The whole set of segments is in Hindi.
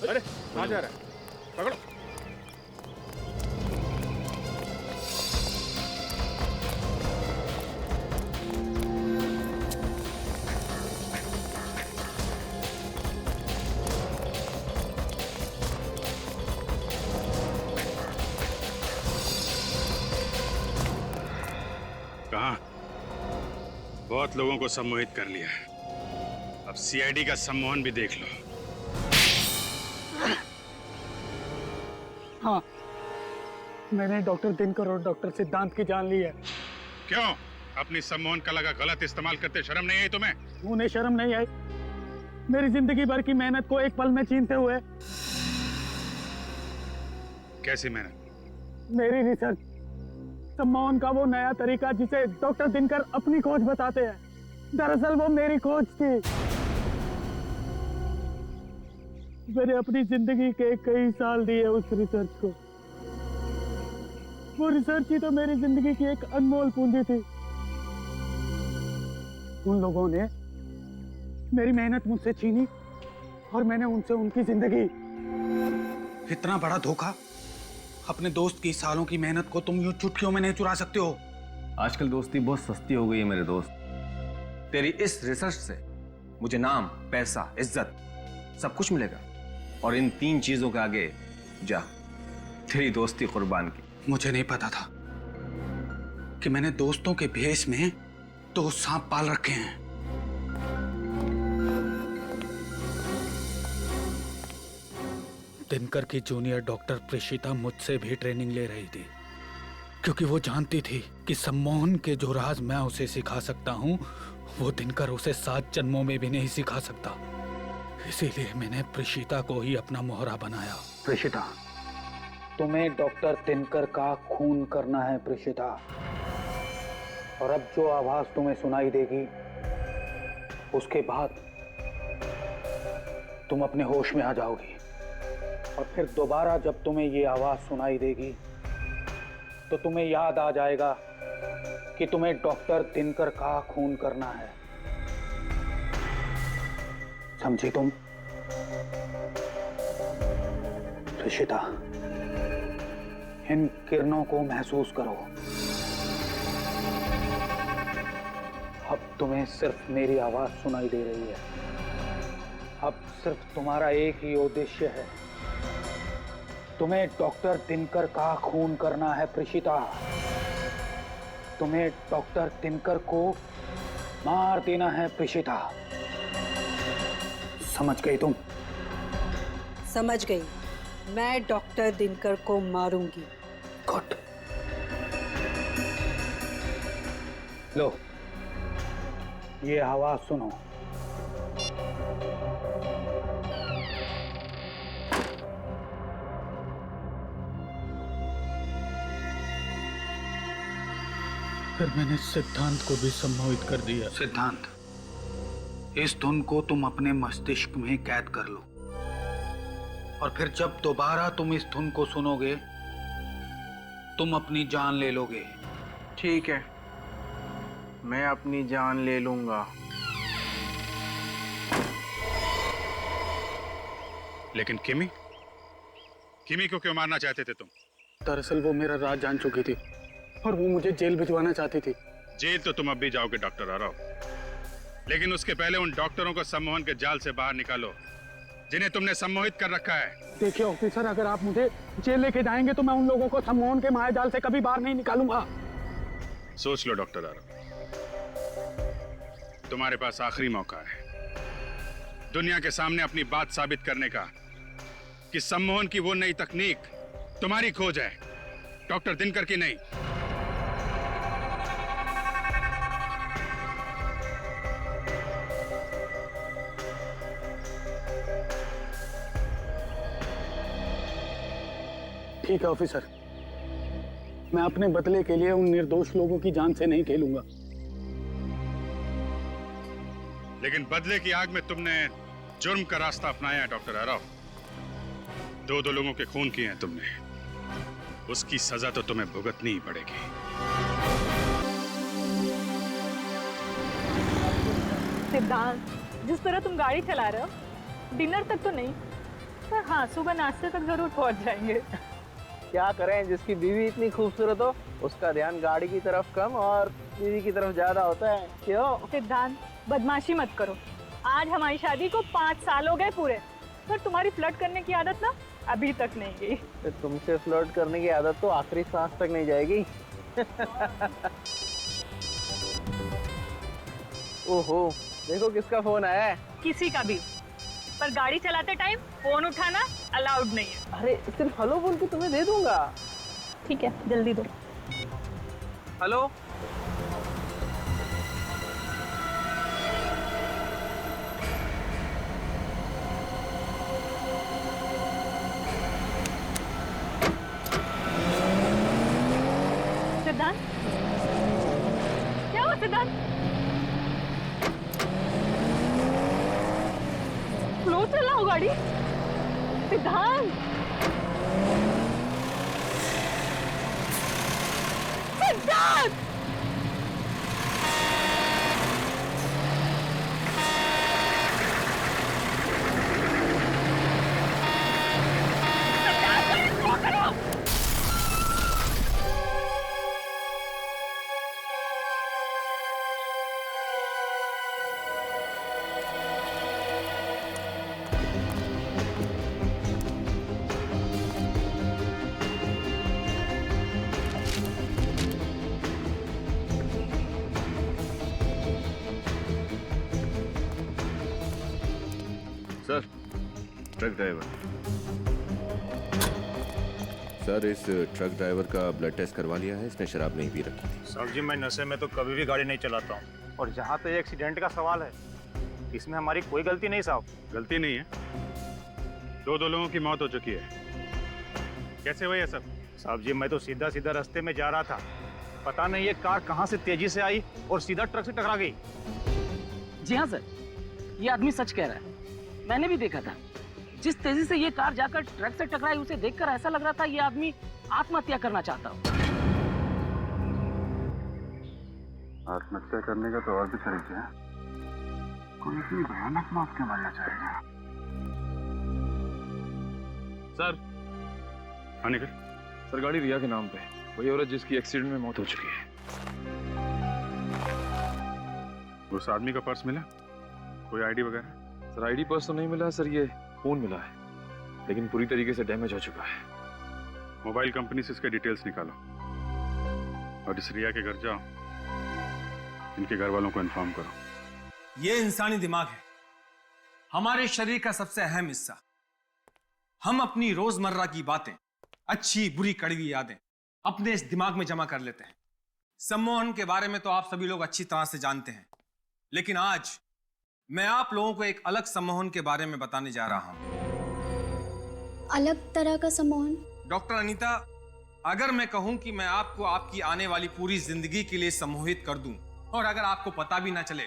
अरे कहाँ जा रहा है? पकड़ो। कहाँ? बहुत लोगों को सम्मोहित कर लिया। अब सीआईडी का सम्मोहन भी देख लो। हाँ, मैंने डॉक्टर दिनकर और डॉक्टर सिद्धांत की जान ली है। क्यों? अपनी सम्मोहन कला का गलत इस्तेमाल करते शर्म नहीं आई तुम्हें? उन्हें शर्म नहीं आई मेरी जिंदगी भर की मेहनत को एक पल में छीनते हुए? कैसी मेहनत? मेरी रिसर्च, सम्मोहन का वो नया तरीका जिसे डॉक्टर दिनकर अपनी खोज बताते हैं, दरअसल वो मेरी खोज थी। मैंने अपनी जिंदगी के कई साल दिए उस रिसर्च को। वो रिसर्च ही तो मेरी जिंदगी की एक अनमोल पूंजी थी। उन लोगों ने मेरी मेहनत मुझसे छीनी और मैंने उनसे उनकी जिंदगी। इतना बड़ा धोखा! अपने दोस्त की सालों की मेहनत को तुम यूं चुटकियों में नहीं चुरा सकते हो। आजकल दोस्ती बहुत सस्ती हो गई है मेरे दोस्त। तेरी इस रिसर्च से मुझे नाम, पैसा, इज्जत सब कुछ मिलेगा और इन 3 चीजों के आगे जा तेरी दोस्ती कुर्बान की। मुझे नहीं पता था कि मैंने दोस्तों के भेष में 2 सांप पाल रखे हैं। दिनकर की जूनियर डॉक्टर प्रेषिता मुझसे भी ट्रेनिंग ले रही थी, क्योंकि वो जानती थी कि सम्मोहन के जो राज मैं उसे सिखा सकता हूँ वो दिनकर उसे 7 जन्मों में भी नहीं सिखा सकता। इसीलिए मैंने प्रेषिता को ही अपना मोहरा बनाया। प्रेषिता, तुम्हें डॉक्टर दिनकर का खून करना है प्रेषिता। और अब जो आवाज तुम्हें सुनाई देगी उसके बाद तुम अपने होश में आ जाओगी। और फिर दोबारा जब तुम्हें ये आवाज सुनाई देगी तो तुम्हें याद आ जाएगा कि तुम्हें डॉक्टर दिनकर का खून करना है। समझी तुम? ऋषिता, इन किरणों को महसूस करो। अब तुम्हें सिर्फ मेरी आवाज सुनाई दे रही है। अब सिर्फ तुम्हारा एक ही उद्देश्य है, तुम्हें डॉक्टर दिनकर का खून करना है प्रेषिता। तुम्हें डॉक्टर दिनकर को मार देना है प्रेषिता। समझ गई तुम? समझ गई। मैं डॉक्टर दिनकर को मारूंगी। गुड। लो, ये आवाज सुनो। फिर मैंने सिद्धांत को भी सम्मोहित कर दिया। सिद्धांत, इस धुन को तुम अपने मस्तिष्क में कैद कर लो और फिर जब दोबारा तुम इस धुन को सुनोगे तुम अपनी जान ले लोगे। ठीक है, मैं अपनी जान ले लूंगा। लेकिन किमी को क्यों मारना चाहते थे तुम? दरअसल वो मेरा राज जान चुकी थी और वो मुझे जेल भिजवाना चाहती थी। जेल तो तुम अब भी जाओगे डॉक्टर आरव, लेकिन उसके पहले उन डॉक्टरों को सम्मोहन के जाल से बाहर निकालो जिन्हें तुमने सम्मोहित कर रखा है। देखिए ऑफिसर, अगर आप मुझे जेल लेके जाएंगे तो मैं उन लोगों को सम्मोहन के मायाजाल से कभी बाहर नहीं निकालूंगा। सोच लो डॉक्टर आरव, तुम्हारे पास आखिरी मौका है दुनिया के सामने अपनी बात साबित करने का कि सम्मोहन की वो नई तकनीक तुम्हारी खोज है, डॉक्टर दिनकर की नहीं। ठीक है ऑफिसर, मैं अपने बदले के लिए उन निर्दोष लोगों की जान से नहीं खेलूंगा। लेकिन बदले की आग में तुमने जुर्म का रास्ता अपनाया है डॉक्टर आरव। 2 लोगों के खून किए हैं तुमने, उसकी सजा तो तुम्हें भुगतनी ही पड़ेगी। सिद्धांत, जिस तरह तुम गाड़ी चला रहे हो, डिनर तक तो नहीं, पर हाँ, सुबह नाश्ते तक जरूर पहुंच जाएंगे। क्या करें, जिसकी बीवी इतनी खूबसूरत हो उसका ध्यान गाड़ी की तरफ कम और बीवी की तरफ ज्यादा होता है। क्यों? सिद्धांत, बदमाशी मत करो। आज हमारी शादी को 5 साल हो गए पूरे, पर तुम्हारी फ्लर्ट करने की आदत ना अभी तक नहीं गई। तो तुमसे फ्लर्ट करने की आदत तो आखिरी सांस तक नहीं जाएगी। ओहो, देखो किसका फोन आया है। किसी का भी, पर गाड़ी चलाते टाइम फोन उठाना अलाउड नहीं है। अरे सिर्फ हेलो बोल के तुम्हें दे दूंगा। ठीक है, जल्दी दो। हेलो, सिद्धांत, क्या हुआ सिद्धांत? स्लो चलाओ गाड़ी सिद्धांत। सिद्धांत, सर, ट्रक ड्राइवर। सर, इस ट्रक ड्राइवर का ब्लड टेस्ट करवा लिया है, इसने शराब नहीं पी रखी थी। साहब जी, मैं नशे में तो कभी भी गाड़ी नहीं चलाता हूँ। और जहाँ तक एक्सीडेंट का सवाल है, इसमें हमारी कोई गलती नहीं साहब। गलती नहीं है, दो लोगों की मौत हो चुकी है। कैसे हुआ ये सब? साहब जी, मैं तो सीधा सीधा रास्ते में जा रहा था, पता नहीं ये कार कहाँ से तेजी से आई और सीधा ट्रक से टकरा गई। जी हाँ सर, ये आदमी सच कह रहा है। मैंने भी देखा था, जिस तेजी से ये कार जाकर ट्रक से टकराई उसे देखकर ऐसा लग रहा था ये आदमी आत्महत्या करना चाहता हो। आत्महत्या करने का तो और भी तरीके हैं। कोई इतनी भयानक मौत क्यों मरना चाहेगा? सर, हाँ निकल। सर, गाड़ी रिया के नाम पे, वही औरत जिसकी एक्सीडेंट में मौत हो चुकी है। उस आदमी का पर्स मिला? कोई आईडी वगैरह? सर, आईडी पर्स तो नहीं मिला सर, ये फोन मिला है, लेकिन पूरी तरीके से डैमेज हो चुका है। मोबाइल कंपनी से इसके डिटेल्स निकालो और इस रिया के घर जाओ, इनके घर वालों को इन्फॉर्म करो। ये इंसानी दिमाग है, हमारे शरीर का सबसे अहम हिस्सा। हम अपनी रोजमर्रा की बातें, अच्छी बुरी कड़वी यादें अपने इस दिमाग में जमा कर लेते हैं। सम्मोहन के बारे में तो आप सभी लोग अच्छी तरह से जानते हैं, लेकिन आज मैं आप लोगों को एक अलग सम्मोहन के बारे में बताने जा रहा हूं। अलग तरह का सम्मोहन? डॉक्टर अनीता, अगर मैं कहूं कि मैं आपको आपकी आने वाली पूरी जिंदगी के लिए सम्मोहित कर दूं और अगर आपको पता भी ना चले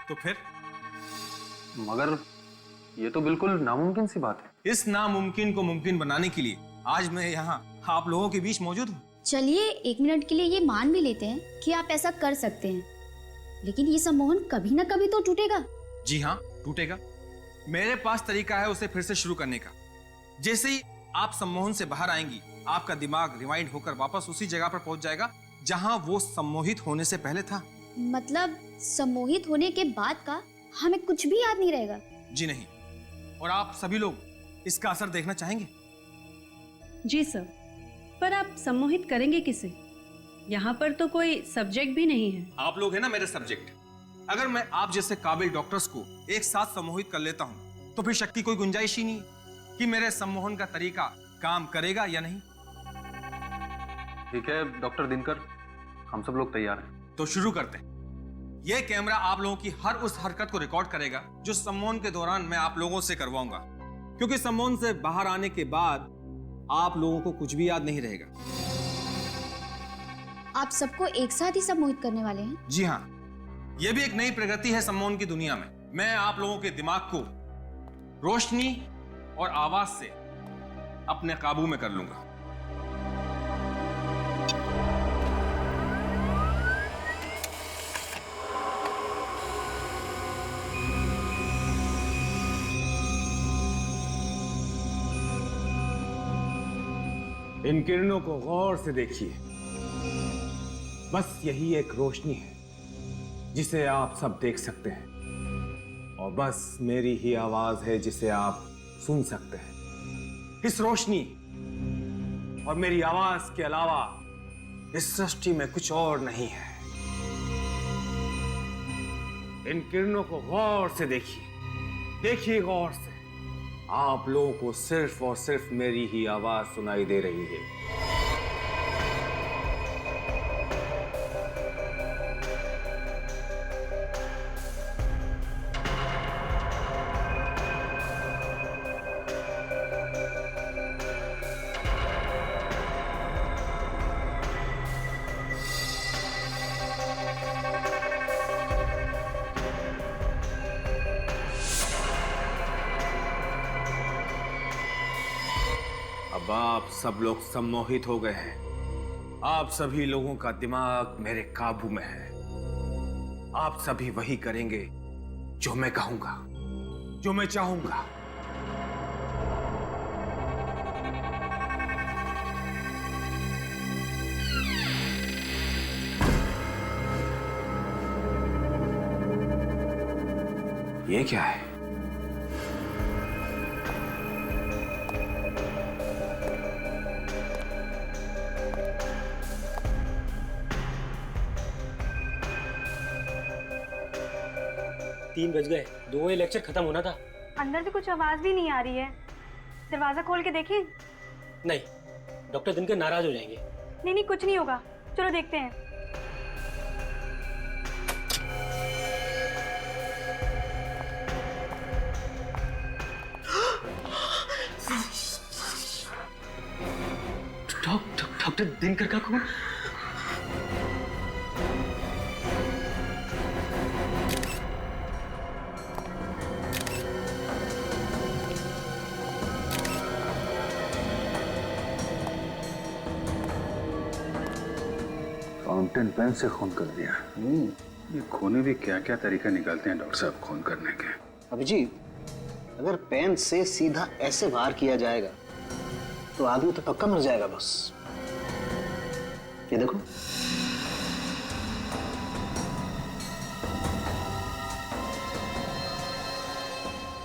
तो फिर? मगर ये तो बिल्कुल नामुमकिन सी बात है। इस नामुमकिन को मुमकिन बनाने के लिए आज मैं यहाँ आप लोगों के बीच मौजूद हूँ। चलिए 1 मिनट के लिए ये मान भी लेते हैं कि आप ऐसा कर सकते हैं, लेकिन ये सम्मोहन कभी ना कभी तो टूटेगा। जी हाँ, टूटेगा। मेरे पास तरीका है उसे फिर से शुरू करने का। जैसे ही आप सम्मोहन से बाहर आएंगी, आपका दिमाग रिवाइंड होकर वापस उसी जगह पर पहुंच जाएगा जहां वो सम्मोहित होने से पहले था। मतलब सम्मोहित होने के बाद का हमें कुछ भी याद नहीं रहेगा? जी नहीं। और आप सभी लोग इसका असर देखना चाहेंगे? जी सर, पर आप सम्मोहित करेंगे किसे? यहाँ पर तो कोई सब्जेक्ट भी नहीं है। आप लोग हैं ना मेरे सब्जेक्ट। अगर मैं आप जैसे काबिल डॉक्टर्स को एक साथ सम्मोहित कर लेता हूं तो फिर शक की कोई गुंजाइश ही नहीं कि मेरे सम्मोहन का तरीका काम करेगा या नहीं। ठीक है डॉक्टर दिनकर, हम सब लोग तैयार हैं। तो शुरू करते हैं। यह कैमरा आप लोगों की हर उस हरकत को रिकॉर्ड करेगा जो सम्मोहन के दौरान मैं आप लोगों से करवाऊंगा, क्योंकि सम्मोहन से बाहर आने के बाद आप लोगों को कुछ भी याद नहीं रहेगा। आप सबको एक साथ ही सम्मोहित करने वाले हैं? जी हाँ, यह भी एक नई प्रगति है सम्मोहन की दुनिया में। मैं आप लोगों के दिमाग को रोशनी और आवाज से अपने काबू में कर लूंगा। इन किरणों को गौर से देखिए। बस यही एक रोशनी है जिसे आप सब देख सकते हैं, और बस मेरी ही आवाज है जिसे आप सुन सकते हैं। इस रोशनी और मेरी आवाज के अलावा इस सृष्टि में कुछ और नहीं है। इन किरणों को गौर से देखिए, देखिए गौर से। आप लोगों को सिर्फ और सिर्फ मेरी ही आवाज सुनाई दे रही है। अब आप सब लोग सम्मोहित हो गए हैं। आप सभी लोगों का दिमाग मेरे काबू में है। आप सभी वही करेंगे जो मैं कहूंगा, जो मैं चाहूंगा। ये क्या है? तीन बज गए, 2 बजे लेक्चर खत्म होना था। अंदर से कुछ आवाज भी नहीं आ रही है। दरवाजा खोल के देखें? नहीं, डॉक्टर दिनकर नाराज हो जाएंगे। नहीं नहीं, कुछ नहीं होगा, चलो देखते हैं। डॉक्टर दिनकर का कौन? फाउंटेन पेन से खून कर दिया। ये खूनी भी क्या क्या तरीका निकालते हैं डॉक्टर साहब खून करने के। अभिजीत, अगर पेन से सीधा ऐसे वार किया जाएगा तो आदमी तो पक्का मर जाएगा बस। ये देखो,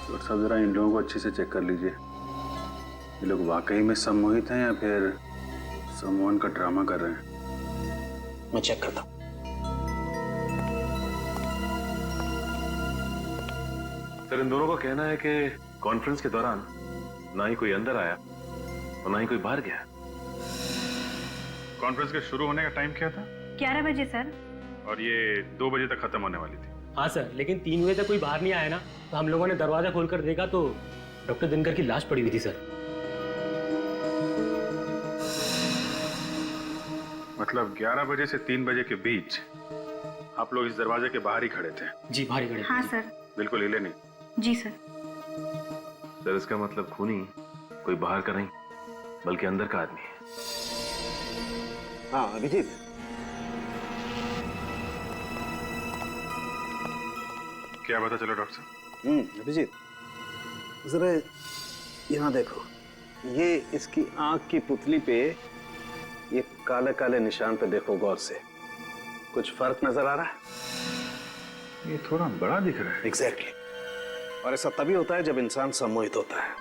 डॉक्टर साहब जरा इन लोगों को अच्छे से चेक कर लीजिए। ये लोग वाकई में सम्मोहित हैं या फिर सम्मोहन का ड्रामा कर रहे हैं। मैं चेक करता हूं। सर, इन दोनों का कहना है कि कॉन्फ्रेंस के दौरान ना ही कोई अंदर आया और ना ही कोई बाहर गया। कॉन्फ्रेंस के शुरू होने का टाइम क्या था? 11 बजे सर। और ये 2 बजे तक खत्म होने वाली थी। हाँ सर, लेकिन 3 बजे तक कोई बाहर नहीं आया ना, तो हम लोगों ने दरवाजा खोलकर देखा तो डॉक्टर दिनकर की लाश पड़ी हुई थी सर। मतलब 11 बजे से 3 बजे के बीच आप लोग इस दरवाजे के बाहर ही खड़े थे? जी, बाहर ही खड़े थे। हाँ सर। बिल्कुल हिले नहीं? जी सर। सर, इसका मतलब खूनी कोई बाहर का नहीं बल्कि अंदर का आदमी है। हाँ अभिजीत, क्या पता चलो डॉक्टर साहब? अभिजीत जरा यहाँ देखो, ये इसकी आंख की पुतली पे ये काले काले निशान पे देखो गौर से। कुछ फर्क नजर आ रहा है? ये थोड़ा बड़ा दिख रहा है। एग्जैक्टली। और ऐसा तभी होता है जब इंसान सम्मोहित होता है।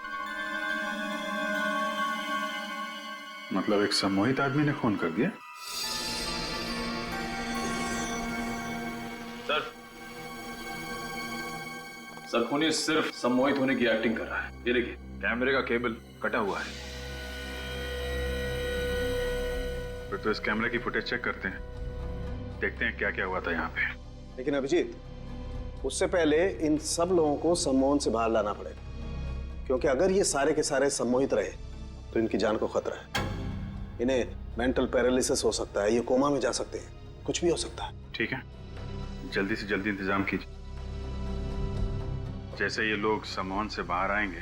मतलब एक सम्मोहित आदमी ने खून कर दिया? सर, खूनी सिर्फ सम्मोहित होने की एक्टिंग कर रहा है। ये देखिए, कैमरे का केबल कटा हुआ है। फिर तो इस कैमरे की फुटेज चेक करते हैं, देखते हैं क्या क्या हुआ था यहाँ पे। लेकिन अभिजीत, उससे पहले इन सब लोगों को सम्मोहन से बाहर लाना पड़ेगा, क्योंकि अगर ये सारे के सारे सम्मोहित रहे तो इनकी जान को खतरा है। इन्हें मेंटल पैरालिसिस हो सकता है, ये कोमा में जा सकते हैं, कुछ भी हो सकता है। ठीक है, जल्दी से जल्दी इंतजाम कीजिए। जैसे ये लोग सम्मोहन से बाहर आएंगे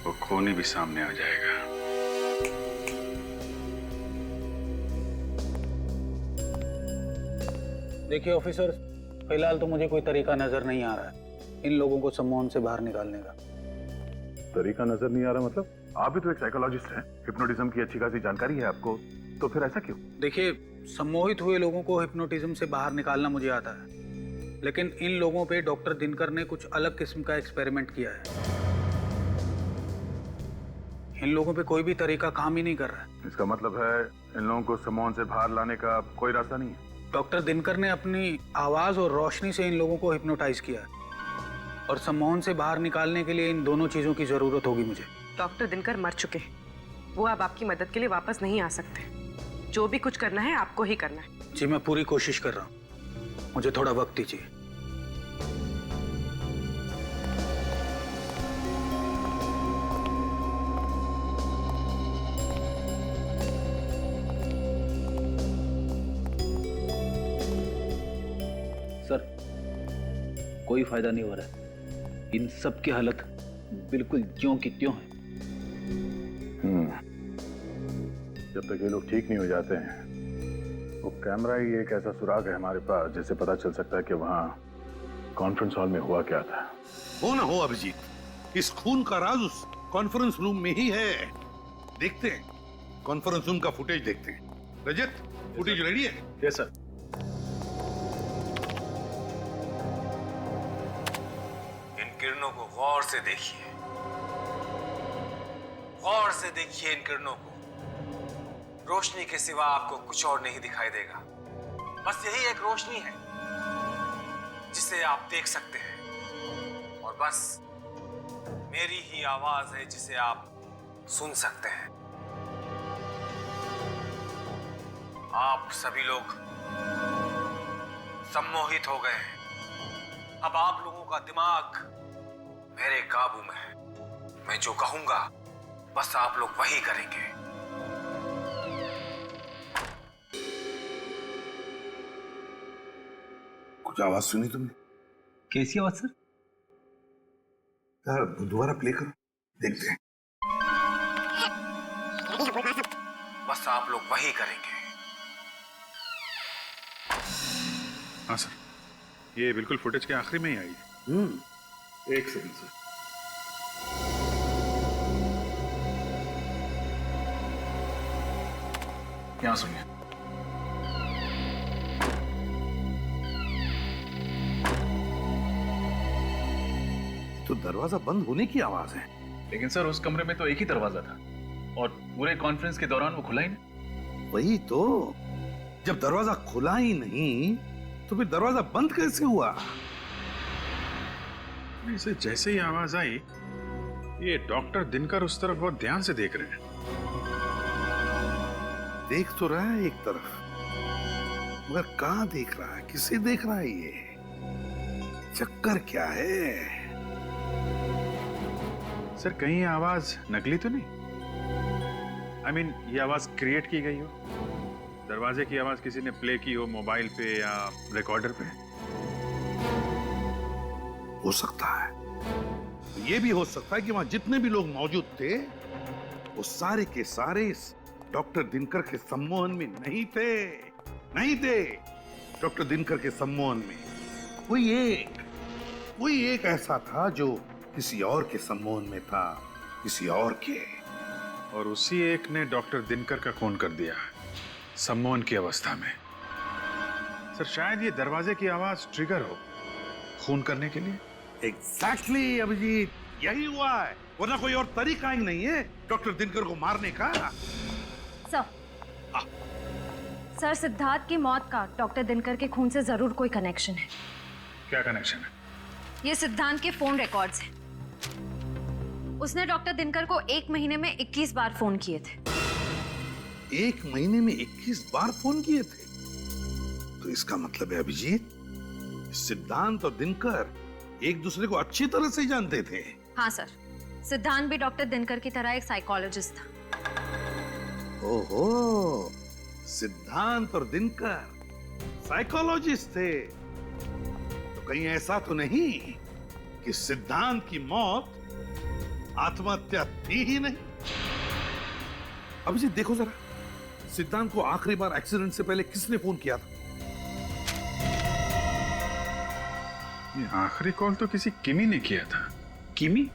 वो खूनी भी सामने आ जाएगा। देखिए ऑफिसर, फिलहाल तो मुझे कोई तरीका नजर नहीं आ रहा है इन लोगों को सम्मोहन से बाहर निकालने का। तरीका नजर नहीं आ रहा? मतलब आप भी तो एक साइकोलॉजिस्ट हैं, हिप्नोटिज्म की अच्छी खासी जानकारी है आपको, तो फिर ऐसा क्यों? देखिए, सम्मोहित हुए लोगों को हिप्नोटिज्म से बाहर निकालना मुझे आता है, लेकिन इन लोगों पे डॉक्टर दिनकर ने कुछ अलग किस्म का एक्सपेरिमेंट किया है। इन लोगों पे कोई भी तरीका काम ही नहीं कर रहा है। इसका मतलब है इन लोगों को सम्मोहन से बाहर लाने का कोई रास्ता नहीं है? डॉक्टर दिनकर ने अपनी आवाज और रोशनी से इन लोगों को हिप्नोटाइज किया है, और सम्मोहन से बाहर निकालने के लिए इन दोनों चीजों की जरूरत होगी मुझे। डॉक्टर दिनकर मर चुके हैं, वो अब आपकी मदद के लिए वापस नहीं आ सकते। जो भी कुछ करना है आपको ही करना है। जी, मैं पूरी कोशिश कर रहा हूँ, मुझे थोड़ा वक्त दीजिए। सर, कोई फायदा नहीं हो रहा है। इन सब की हालत बिल्कुल ज्यों की त्यों है। जब तक ये लोग ठीक नहीं हो जाते हैं, वो कैमरा ही एक ऐसा सुराग है हमारे पास जिससे पता चल सकता है कि वहाँ कॉन्फ्रेंस हॉल में हुआ क्या था। हो ना हो अभिजीत, इस खून का राज उस कॉन्फ्रेंस रूम में ही है। देखते हैं, कॉन्फ्रेंस रूम का फुटेज देखते हैं। रजत, फुटेज रेडी है? Yes sir. इन किरणों को गौर से देखिए, गौर से देखिए इन किरणों को। रोशनी के सिवा आपको कुछ और नहीं दिखाई देगा। बस यही एक रोशनी है जिसे आप देख सकते हैं, और बस मेरी ही आवाज है जिसे आप सुन सकते हैं। आप सभी लोग सम्मोहित हो गए हैं। अब आप लोगों का दिमाग मेरे काबू में है। मैं जो कहूंगा बस आप लोग वही करेंगे। कुछ आवाज सुनी तुमने? कैसी आवाज सर? यार दोबारा प्ले करो, देखते हैं। बस आप लोग वही करेंगे। हाँ सर, ये बिल्कुल फुटेज के आखिरी में ही आई है। एक सेकंड सर। यहाँ सुनिए। तो दरवाजा बंद होने की आवाज है। लेकिन सर, उस कमरे में तो एक ही दरवाजा था और पूरे कॉन्फ्रेंस के दौरान वो खुला ही नहीं। वही तो, जब दरवाजा खुला ही नहीं तो फिर दरवाजा बंद कैसे हुआ? इसे जैसे ही आवाज आई, ये डॉक्टर दिनकर उस तरफ बहुत ध्यान से देख रहे हैं। देख तो रहा है एक तरफ, मगर कहां देख रहा है, किसे देख रहा है? ये चक्कर क्या है? सर, कहीं ये आवाज नकली तो नहीं? I mean, ये आवाज क्रिएट की गई हो? दरवाजे की आवाज किसी ने प्ले की हो मोबाइल पे या रिकॉर्डर पे? हो सकता है। ये भी हो सकता है कि वहां जितने भी लोग मौजूद थे, वो सारे के सारे इस डॉक्टर दिनकर के सम्मोहन में नहीं थे। डॉक्टर दिनकर के सम्मोहन में कोई एक ऐसा था जो किसी और के सम्मोहन में था, किसी और के। और उसी एक ने डॉक्टर दिनकर का खून कर दिया सम्मोहन की अवस्था में। सर, शायद ये दरवाजे की आवाज ट्रिगर हो खून करने के लिए। एग्जैक्टली अभिजीत, यही हुआ है, वरना कोई और तरीका ही नहीं है डॉक्टर दिनकर को मारने का। सर, सिद्धार्थ की मौत का डॉक्टर दिनकर के खून से जरूर कोई कनेक्शन है। क्या कनेक्शन है? ये सिद्धांत के फोन रिकॉर्ड्स हैं। उसने डॉक्टर दिनकर को 1 महीने में 21 बार फोन किए थे। 1 महीने में 21 बार फोन किए थे? तो इसका मतलब है अभिजीत, सिद्धांत और दिनकर एक दूसरे को अच्छी तरह से जानते थे। हाँ सर, सिद्धांत भी डॉक्टर दिनकर की तरह एक साइकोलॉजिस्ट था। ओहो, सिद्धांत और दिनकर साइकोलॉजिस्ट थे। तो कहीं ऐसा तो नहीं कि सिद्धांत की मौत आत्महत्या थी ही नहीं? अभिजीत देखो जरा, सिद्धांत को आखिरी बार एक्सीडेंट से पहले किसने फोन किया था? ये आखिरी कॉल तो किसी किमी ने किया था। किमी?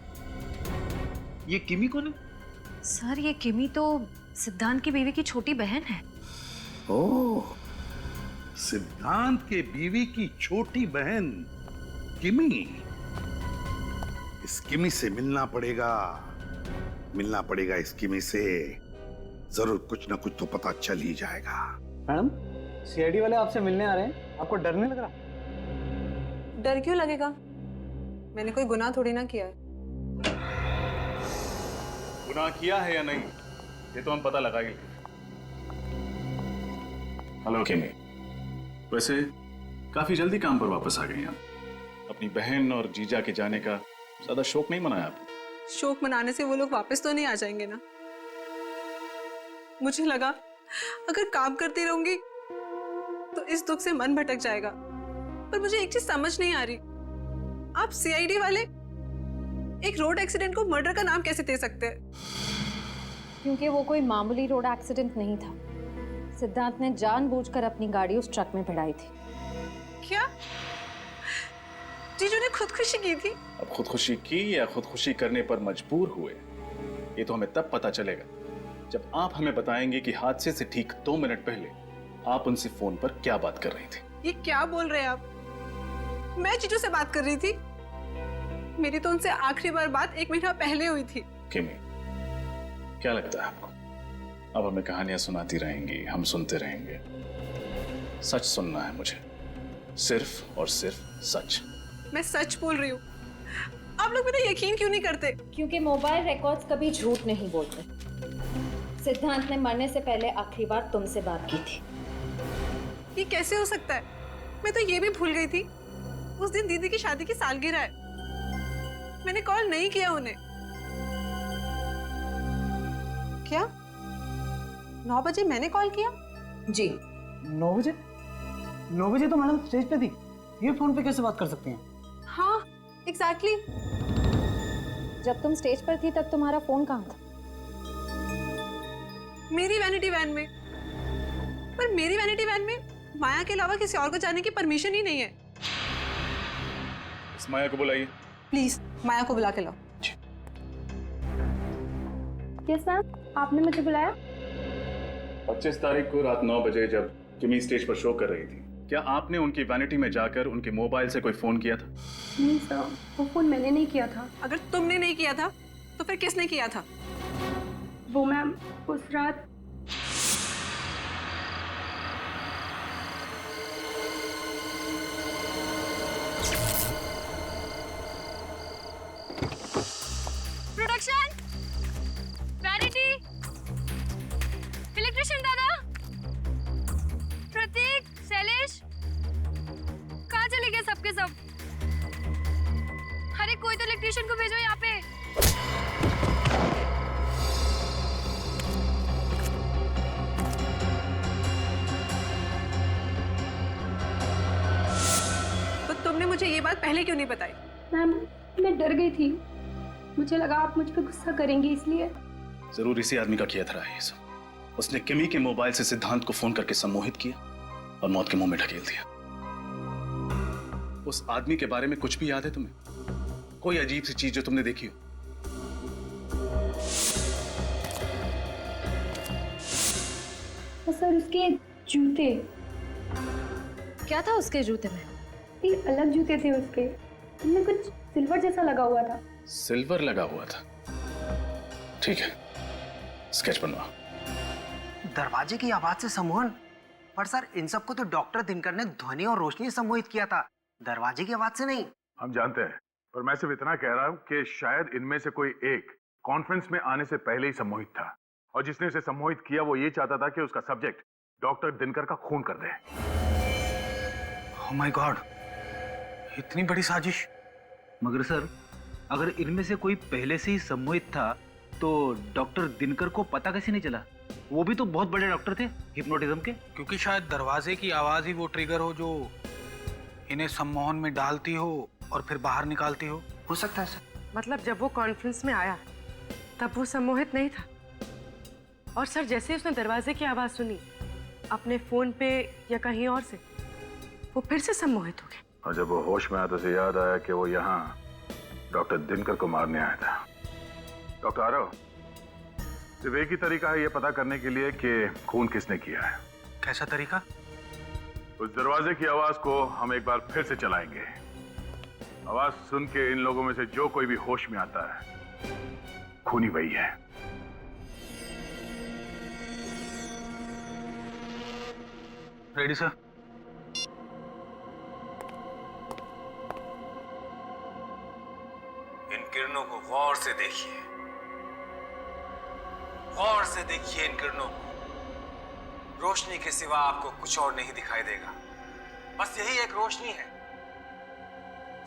ये किमी कौन है? सर ये किमी तो सिद्धांत की बीवी की छोटी बहन है। ओह, सिद्धांत के बीवी की छोटी बहन किमी। इस किमी से मिलना पड़ेगा इस किमी से। जरूर कुछ ना कुछ तो पता चल ही जाएगा। मैडम, सीआईडी वाले आपसे मिलने आ रहे हैं, आपको डर नहीं लग रहा? डर क्यों लगेगा? मैंने कोई गुनाह थोड़ी ना किया है। गुनाह किया है या नहीं ये तो हम पता लगा ही लेंगे। हेलो किमी, वैसे काफी जल्दी काम पर वापस आ गई आप। अपनी बहन और जीजा के जाने का ज्यादा शौक नहीं मनाया आपने? शौक मनाने से वो लोग वापस तो नहीं आ जाएंगे ना। मुझे लगा अगर काम करती रहूंगी तो इस दुख से मन भटक जाएगा, पर मुझे एक चीज समझ नहीं आ रही, आप सीआईडी वाले एक रोड एक्सीडेंट को मर्डर का नाम कैसे दे सकते हैं? क्योंकि वो कोई मामूली रोड एक्सीडेंट नहीं था। सिद्धांत ने जानबूझकर अपनी गाड़ी उस ट्रक में भिड़ाई थी। क्या जीजू ने खुदकुशी की थी? अब खुदकुशी की या खुदकुशी करने पर मजबूर हुए ये तो हमें तब पता चलेगा जब आप हमें बताएंगे कि हादसे से ठीक 2 मिनट पहले आप उनसे फोन पर क्या बात कर रही थी। ये क्या बोल रहे हैं आप? मैं जीजू से बात कर रही थी। मेरी तो उनसे आखिरी बार बात 1 महीना पहले हुई थी। किमी, क्या लगता है आपको अब हमें कहानियां सुनाती रहेंगी, हम सुनते रहेंगे? सच सुनना है मुझे, सिर्फ और सिर्फ सच। मैं सच बोल रही हूँ। आप लोग मेरा यकीन क्यों नहीं करते? क्योंकि मोबाइल रिकॉर्ड्स कभी झूठ नहीं बोलते। सिद्धांत ने मरने से पहले आखिरी बार तुमसे बात की थी। ये कैसे हो सकता है? मैं तो ये भी भूल गई थी उस दिन दीदी की शादी की सालगिरह है। मैंने कॉल नहीं किया उन्हें। क्या 9 बजे मैंने कॉल किया? जी 9 बजे? 9 बजे तो मैडम स्टेज पे थी, ये फोन पे कैसे बात कर सकते हैं? हाँ एग्जैक्टली। जब तुम स्टेज पर थी तब तुम्हारा फोन कहाँ था? मेरी वैनिटी वैन में। पर मेरी वैनिटी वैन में माया के अलावा किसी और को जाने की परमिशन ही नहीं है। इस माया को बुलाइए। प्लीज माया को बुला के लाओ। यस मैम, आपने मुझे बुलाया? 25 तारीख को रात 9 बजे जब किमी स्टेज पर शो कर रही थी, क्या आपने उनकी वैनिटी में जाकर उनके मोबाइल से कोई फोन किया था? नहीं सर, वो फोन मैंने नहीं किया था। अगर तुमने नहीं किया था तो फिर किसने किया था? वो मैम उस रात प्रोडक्शन, वैनिटी, इलेक्ट्रिशियन दादा, प्रतीक, शैलेश, कहाँ चले गए सबके सब? अरे कोई तो इलेक्ट्रिशियन को भेजो यहाँ पे। तो तुमने मुझे ये बात पहले क्यों नहीं बताई? मैम मैं डर गई थी, मुझे लगा आप मुझ पे गुस्सा करेंगी इसलिए। जरूर इसी आदमी का किया था ये सब। उसने किमी के मोबाइल से सिद्धांत को फोन करके सम्मोहित किया और मौत के मुंह में ढकेल दिया। उस आदमी के बारे में कुछ भी याद है तुम्हें? कोई अजीब सी चीज जो तुमने देखी हो? सर उसके जूते। क्या था उसके जूते में? ये अलग जूते थे उसके, उनमें कुछ सिल्वर जैसा लगा हुआ था। सिल्वर लगा हुआ था? ठीक है, स्केच बनवा। दरवाजे की आवाज से सम्मोहन? पर सर इन सबको तो डॉक्टर दिनकर ने ध्वनि और रोशनी से सम्मोहित किया था, दरवाजे की आवाज से नहीं। हम जानते हैं, पर मैं सिर्फ इतना कह रहा हूं कि शायद इनमें से कोई एक कॉन्फ्रेंस में आने से पहले ही सम्मोहित था, और जिसने उसे सम्मोहित किया वो ये चाहता था कि उसका सब्जेक्ट डॉक्टर दिनकर का खून कर दे। ओह माय गॉड, इतनी बड़ी साजिश। मगर सर अगर इनमें से कोई पहले से ही सम्मोहित था तो डॉक्टर दिनकर को पता कैसे नहीं चला? वो भी तो बहुत बड़े डॉक्टर थे हिप्नोटिज्म के। क्योंकि शायद दरवाजे की आवाज ही वो ट्रिगर हो जो इन्हें सम्मोहन में डालती हो और फिर बाहर निकालती हो। हो सकता है सर। मतलब जब वो कॉन्फ्रेंस में आया तब वो सम्मोहित नहीं था, और सर जैसे उसने दरवाजे की आवाज सुनी अपने फोन पे या कहीं और से, वो फिर से सम्मोहित हो गया। और जब वो होश में आया तो उसे याद आया कि वो यहाँ डॉक्टर दिनकर को मारने आया था। डॉक्टर आरव, सिर्फ एक ही तरीका है यह पता करने के लिए कि खून किसने किया है। कैसा तरीका? उस दरवाजे की आवाज को हम एक बार फिर से चलाएंगे। आवाज सुन के इन लोगों में से जो कोई भी होश में आता है, खूनी वही है। Ready sir. इन किरणों को गौर से देखिए, गौर से देखिए इन किरणों को। रोशनी के सिवा आपको कुछ और नहीं दिखाई देगा। बस यही एक रोशनी है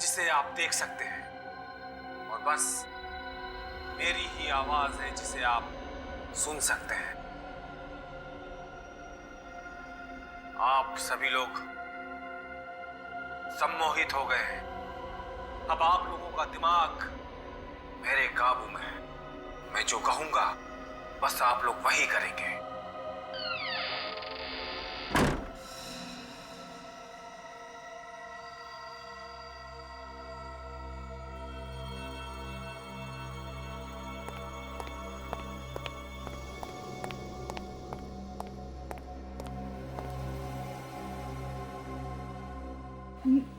जिसे आप देख सकते हैं, और बस मेरी ही आवाज है जिसे आप सुन सकते हैं। आप सभी लोग सम्मोहित हो गए हैं। अब आप लोगों का दिमाग मेरे काबू में है। मैं जो कहूंगा बस आप लोग वही करेंगे।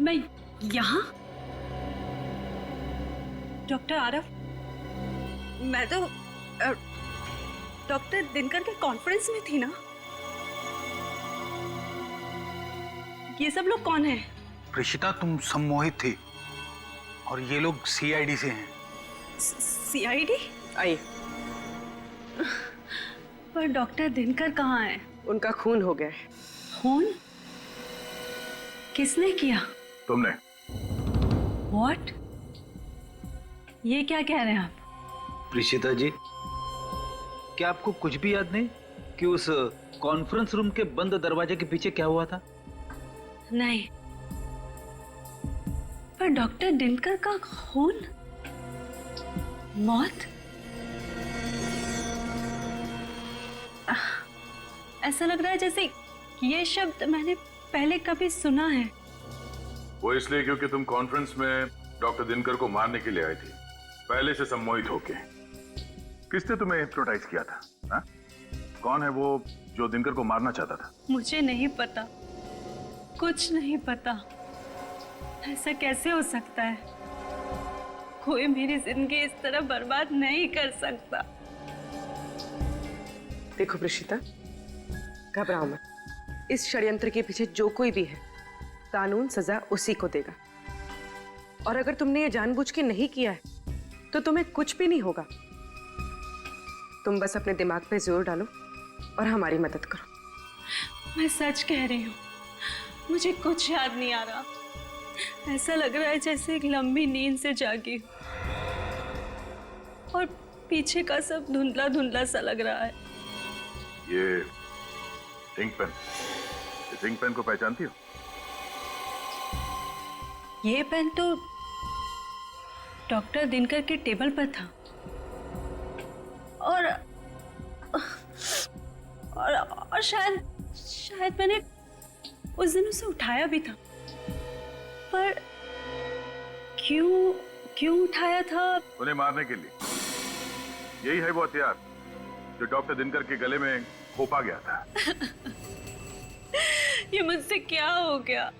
मैं यहाँ? डॉक्टर आरव, मैं तो डॉक्टर दिनकर के कॉन्फ्रेंस में थी ना। ये सब लोग कौन है? प्रीशिता, तुम सम्मोहित थी और ये लोग सीआईडी से हैं। सीआईडी? आइए। पर डॉक्टर दिनकर कहाँ है? उनका खून हो गया है। खून? किसने किया? तुमने। What? ये क्या कह रहे हैं आप? प्रीशिता जी, क्या आपको कुछ भी याद नहीं कि उस कॉन्फ्रेंस रूम के बंद दरवाजे के पीछे क्या हुआ था? नहीं, पर डॉक्टर दिनकर का खून, मौत, ऐसा लग रहा है जैसे ये शब्द मैंने पहले कभी सुना है। वो इसलिए क्योंकि तुम कॉन्फ्रेंस में डॉक्टर दिनकर को मारने के लिए आई थी, पहले से सम्मोहित होके। किसने तुम्हें हिप्नोटाइज किया था? हा? कौन है वो जो दिनकर को मारना चाहता था? मुझे नहीं पता, कुछ नहीं पता। ऐसा कैसे हो सकता है? कोई मेरी जिंदगी इस तरह बर्बाद नहीं कर सकता। देखो प्रीशिता, घबराओ मत। इस षड्यंत्र के पीछे जो कोई भी है, कानून सजा उसी को देगा। और अगर तुमने ये जानबूझ के नहीं किया है तो तुम्हें कुछ भी नहीं होगा। तुम बस अपने दिमाग पे जोर डालो और हमारी मदद करो। मैं सच कह रही हूँ, मुझे कुछ याद नहीं आ रहा। ऐसा लग रहा है जैसे एक लंबी नींद से जागी और पीछे का सब धुंधला धुंधला सा लग रहा है। ये इंक पेन, इस इंक पेन को पहचानती हो? ये पेन तो डॉक्टर दिनकर के टेबल पर था और शायद मैंने उस दिन उसे उठाया भी था। पर क्यों उठाया था? उन्हें मारने के लिए। यही है वो हथियार जो डॉक्टर दिनकर के गले में खोपा गया था। ये मुझसे क्या हो गया?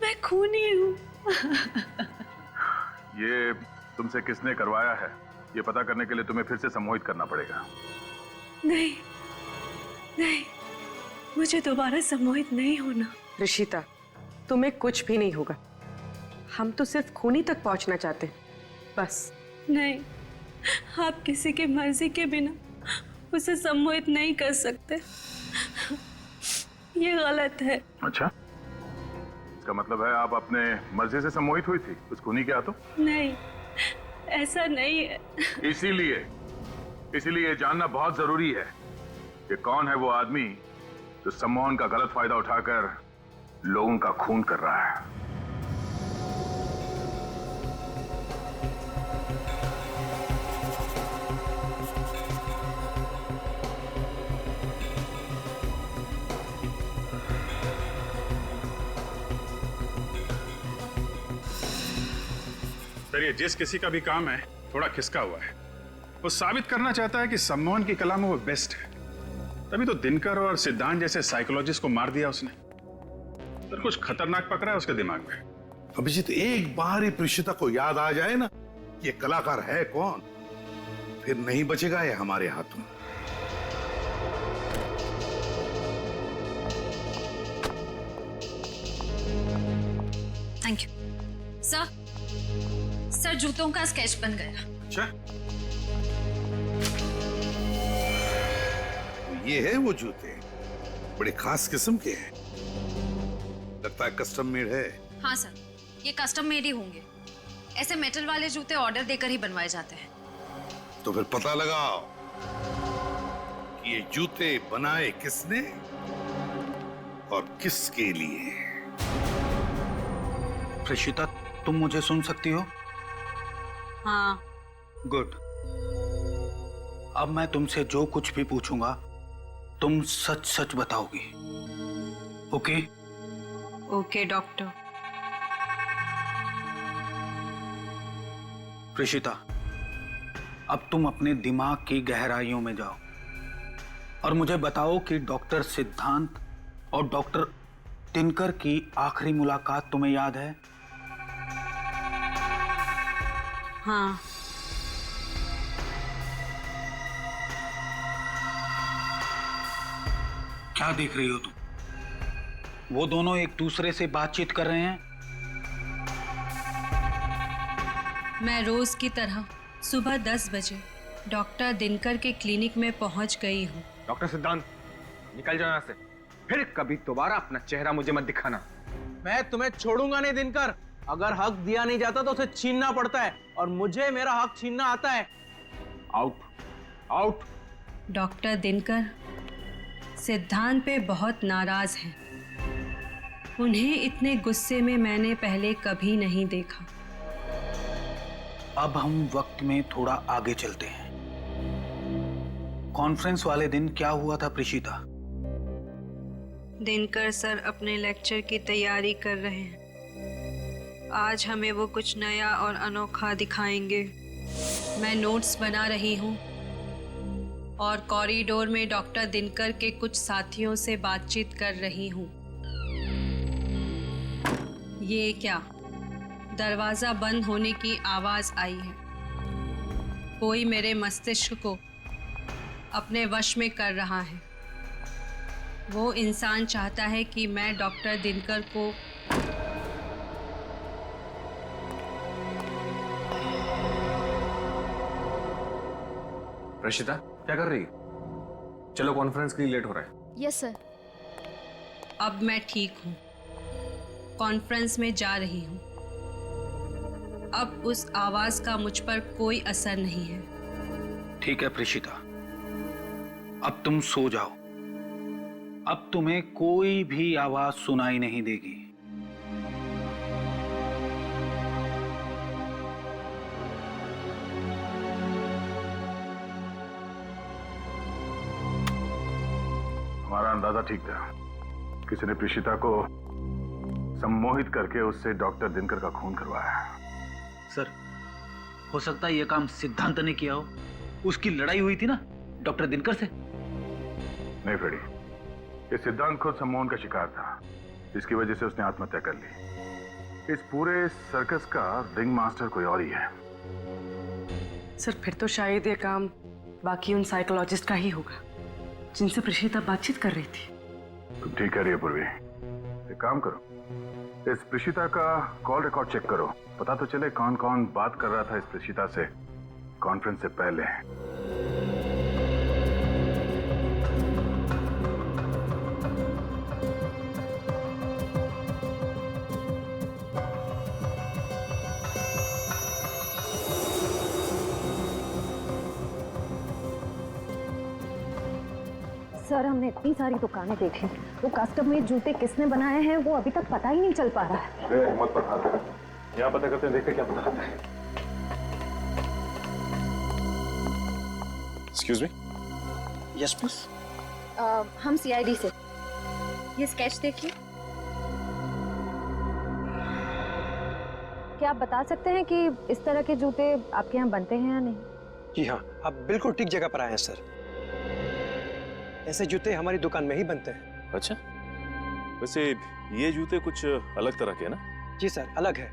मैं खूनी हूँ। ये तुमसे किसने करवाया है, ये पता करने के लिए तुम्हें फिर से सम्मोहित करना पड़ेगा। नहीं, मुझे दोबारा सम्मोहित नहीं होना। ऋषिता, तुम्हें कुछ भी नहीं होगा। हम तो सिर्फ खूनी तक पहुंचना चाहते हैं, बस। नहीं, आप किसी की मर्जी के बिना उसे सम्मोहित नहीं कर सकते। ये गलत है। अच्छा, इसका मतलब है आप अपने मर्जी से सम्मोहित हुई थी उस खूनी के हाथों? नहीं, ऐसा नहीं है। इसीलिए ये जानना बहुत जरूरी है कि कौन है वो आदमी जो सम्मोहन का गलत फायदा उठाकर लोगों का खून कर रहा है। सर, ये जिस किसी का भी काम है थोड़ा खिसका हुआ है। वो साबित करना चाहता है कि सम्मोहन की कला में वो बेस्ट है। तभी तो दिनकर और सिद्धांत जैसे साइकोलॉजिस्ट को मार दिया उसने। सर, कुछ खतरनाक पकड़ा है उसके दिमाग में। अभिजीत, एक बार ही प्रीशिता को याद आ जाए ना ये कलाकार है कौन, फिर नहीं बचेगा ये हमारे हाथों। थैंक यू सर, जूतों का स्केच बन गया। अच्छा, ये है वो जूते, बड़े खास किस्म के हैं, लगता है कस्टम मेड है। हाँ सर, ये कस्टम मेड ही होंगे। ऐसे मेटल वाले जूते ऑर्डर देकर ही बनवाए जाते हैं। तो फिर पता लगाओ कि ये जूते बनाए किसने और किसके लिए। प्रीशिता, तुम मुझे सुन सकती हो? हाँ। गुड। अब मैं तुमसे जो कुछ भी पूछूंगा तुम सच सच बताओगी, ओके? Okay doctor. प्रीशिता, अब तुम अपने दिमाग की गहराइयों में जाओ और मुझे बताओ कि डॉक्टर सिद्धांत और डॉक्टर दिनकर की आखिरी मुलाकात तुम्हें याद है? हाँ। क्या देख रही हो तुम? वो दोनों एक दूसरे से बातचीत कर रहे हैं। मैं रोज की तरह सुबह 10 बजे डॉक्टर दिनकर के क्लिनिक में पहुंच गई हूँ। डॉक्टर सिद्धांत, निकल जाओ यहाँ से। फिर कभी दोबारा अपना चेहरा मुझे मत दिखाना। मैं तुम्हें छोड़ूंगा नहीं दिनकर। अगर हक दिया नहीं जाता तो उसे छीनना पड़ता है, और मुझे मेरा हक छीनना आता है। Out, out. डॉक्टर दिनकर सिद्धांत पे बहुत नाराज हैं। उन्हें इतने गुस्से में मैंने पहले कभी नहीं देखा। अब हम वक्त में थोड़ा आगे चलते हैं। कॉन्फ्रेंस वाले दिन क्या हुआ था प्रीशिता? दिनकर सर अपने लेक्चर की तैयारी कर रहे हैं। आज हमें वो कुछ नया और अनोखा दिखाएंगे। मैं नोट्स बना रही हूँ और कॉरिडोर में डॉक्टर दिनकर के कुछ साथियों से बातचीत कर रही हूँ। ये क्या? दरवाजा बंद होने की आवाज आई है। कोई मेरे मस्तिष्क को अपने वश में कर रहा है। वो इंसान चाहता है कि मैं डॉक्टर दिनकर को रशिता, क्या कर रही है? चलो, कॉन्फ्रेंस के लिए लेट हो रहा है। Yes sir. अब मैं ठीक हूँ। कॉन्फ्रेंस में जा रही हूँ। अब उस आवाज का मुझ पर कोई असर नहीं है। ठीक है प्रीशिता, अब तुम सो जाओ। अब तुम्हें कोई भी आवाज सुनाई नहीं देगी। हमारा अंदाजा ठीक था। किसी ने प्रीशिता को सम्मोहित करके उससे डॉक्टर दिनकर का खून करवाया। सर, हो सकता है यह काम सिद्धांत ने किया हो। उसकी लड़ाई हुई थी ना डॉक्टर दिनकर से। नहीं फ्रेडी, ये सिद्धांत खुद सम्मोहन का शिकार था, इसकी वजह से उसने आत्महत्या कर ली। इस पूरे सर्कस का रिंग मास्टर कोई और ही है। सर, फिर तो शायद ये काम बाकी उन साइकोलॉजिस्ट का ही होगा जिनसे प्रीशिता बातचीत कर रही थी। तुम ठीक कह रही है पूर्वी। एक काम करो, इस प्रीशिता का कॉल रिकॉर्ड चेक करो, पता तो चले कौन कौन बात कर रहा था इस प्रीशिता से कॉन्फ्रेंस से पहले। सर, हमने इतनी सारी दुकानें देखी, वो कस्टम मेड जूते किसने बनाए हैं वो अभी तक पता ही नहीं चल पा रहा है। हिम्मत पर हाथ रख। यहाँ पता करते हैं, देखते क्या पता आता है। Excuse me. Yes please. हम सीआईडी से। ये स्केच देखिए। क्या आप बता सकते हैं कि इस तरह के जूते आपके यहाँ बनते हैं या नहीं? जी हाँ, आप बिल्कुल ठीक जगह पर आए हैं सर। ऐसे जूते हमारी दुकान में ही बनते हैं। अच्छा, वैसे ये जूते कुछ अलग तरह के हैं ना? जी सर, अलग है,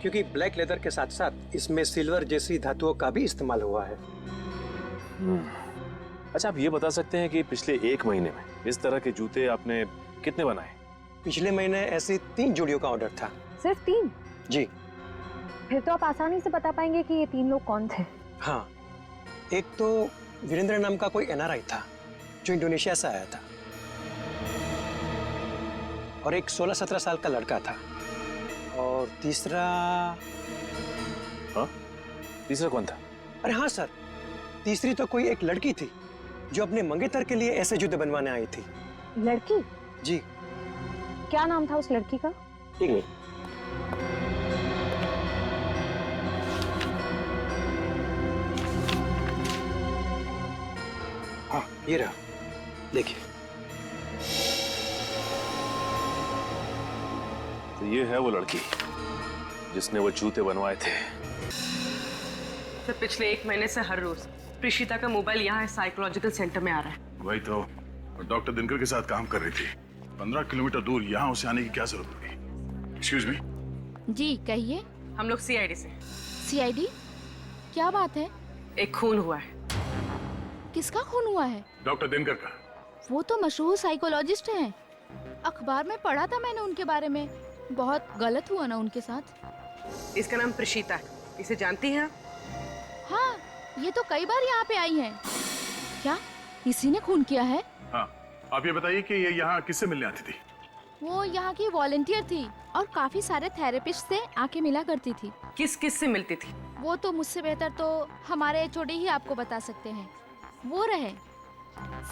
क्योंकि ब्लैक लेदर के साथ साथ इसमें सिल्वर जैसी धातुओं का भी इस्तेमाल हुआ है। अच्छा, आप ये बता सकते हैं कि पिछले 1 महीने में इस तरह के जूते आपने कितने बनाए? पिछले महीने ऐसी 3 जोड़ियों का ऑर्डर था। सिर्फ 3? जी। फिर तो आप आसानी से बता पाएंगे कि ये 3 लोग कौन थे। हाँ, एक तो वीरेंद्र नाम का कोई एनआरआई था जो इंडोनेशिया से आया था, और एक 16-17 साल का लड़का था, और तीसरा कौन था? अरे हाँ सर, तीसरी तो कोई एक लड़की थी जो अपने मंगेतर के लिए ऐसे जूते बनवाने आई थी। लड़की? जी। क्या नाम था उस लड़की का? एक मिनट। हाँ, ये रहा, देखिए। तो ये है वो लड़की जिसने वो जूते बनवाए थे। तो पिछले 1 महीने से हर रोज प्रीशिता का मोबाइल यहाँ साइकोलॉजिकल सेंटर में आ रहा है। वही तो, डॉक्टर दिनकर के साथ काम कर रही थी। 15 किलोमीटर दूर यहाँ उसे आने की क्या जरूरत पड़ी? Excuse me. जी कहिए। हम लोग सीआईडी से। सीआईडी? क्या बात है? एक खून हुआ है। किसका खून हुआ है? डॉक्टर दिनकर का। वो तो मशहूर साइकोलॉजिस्ट हैं। अखबार में पढ़ा था मैंने उनके बारे में। बहुत गलत हुआ ना उनके साथ। इसका नाम प्रीशिता है। इसे जानती हैं आप? हाँ, ये तो कई बार यहाँ पे आई हैं। क्या इसी ने खून किया है? हाँ, आप ये बताइए कि ये यहाँ किससे मिलने आती थी? वो यहाँ की वॉलंटियर थी और काफी सारे थेरेपिस्ट से आके मिला करती थी। किस किस से मिलती थी? वो तो मुझसे बेहतर तो हमारे एचओडी ही आपको बता सकते हैं। वो रहे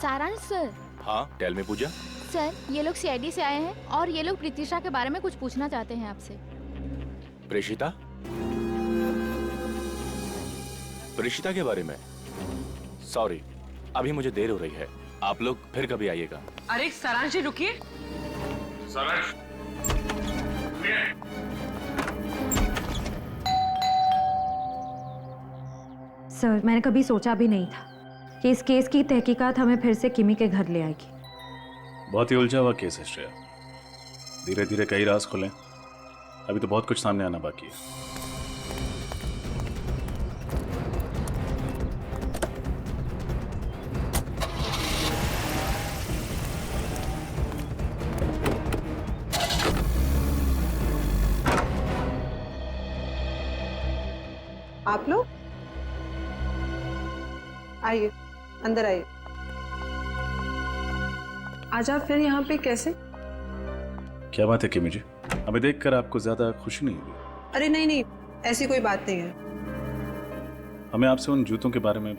सारांश सर। हाँ, टेल मी पूजा। सर, ये लोग सीआईडी से आए हैं और ये लोग प्रीतिशा के बारे में कुछ पूछना चाहते हैं आपसे। प्रेषिता? प्रेषिता के बारे में? सॉरी, अभी मुझे देर हो रही है, आप लोग फिर कभी आइएगा। अरे सारांश जी रुकिए। सारांश, सर, मैंने कभी सोचा भी नहीं था कि इस केस की तहकीकात हमें फिर से किमी के घर ले आएगी। बहुत ही उलझा हुआ केस है श्रेया। धीरे धीरे कई राज खुले, अभी तो बहुत कुछ सामने आना बाकी है। आप लोग आइए, अंदर आइए। आज आप फिर यहाँ पे कैसे? क्या बात है किमी जी, हमें देखकर आपको ज्यादा खुशी नहीं हुई? अरे नहीं नहीं, ऐसी कोई बात नहीं है। हमें आपसे उन जूतों के बारे में।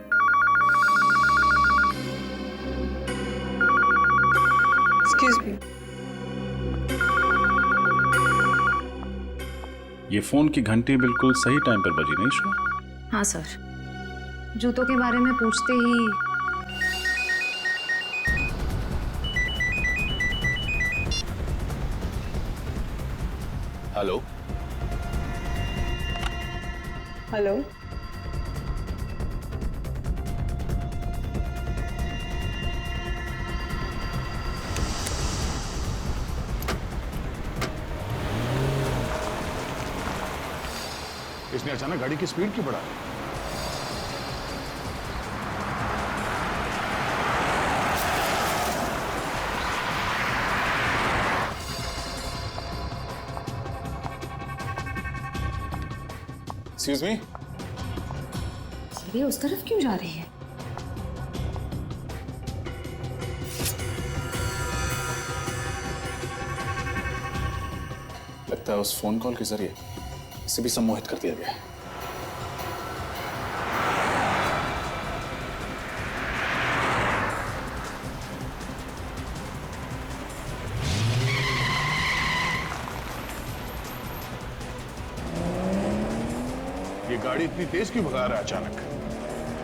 Excuse me. ये फोन की घंटी बिल्कुल सही टाइम पर बजी नहीं श्रेया? हाँ सर, जूतों के बारे में पूछते ही हेलो हेलो। इसने अचानक गाड़ी की स्पीड क्यों बढ़ा दी? Excuse me. सीढ़ी उस तरफ क्यों जा रही है? लगता है उस फोन कॉल के जरिए इसे भी सम्मोहित कर दिया गया है। ये गाड़ी इतनी तेज क्यों भगा रहा है अचानक?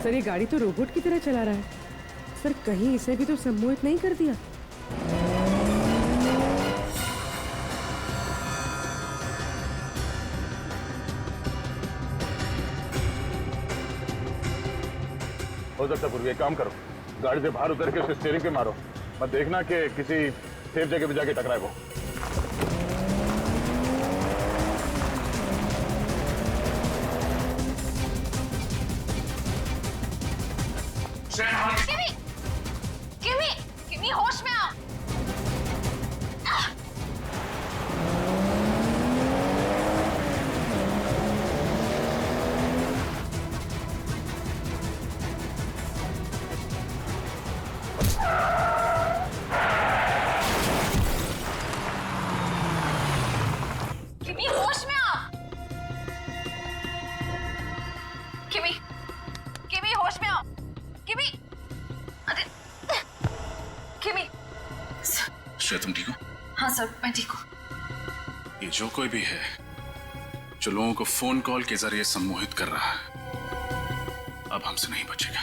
सर, ये गाड़ी तो रोबोट की तरह चला रहा है। सर, कहीं इसे भी तो सम्मोहित नहीं कर दिया? हो सकता पूर्वी, एक काम करो, गाड़ी से बाहर उतर के उसके स्टीयरिंग पे मारो, मत देखना कि किसी सेफ जगह पे जाके टकराए वो। किमी होश में आओ। किमी होश में आओ। किमी किमी होश में आओ। किमी किमी। श्रेया तुम ठीक हो? हाँ सर मैं ठीक हूँ। ये जो कोई भी है जो लोगों को फोन कॉल के जरिए सम्मोहित कर रहा है अब हमसे नहीं बचेगा।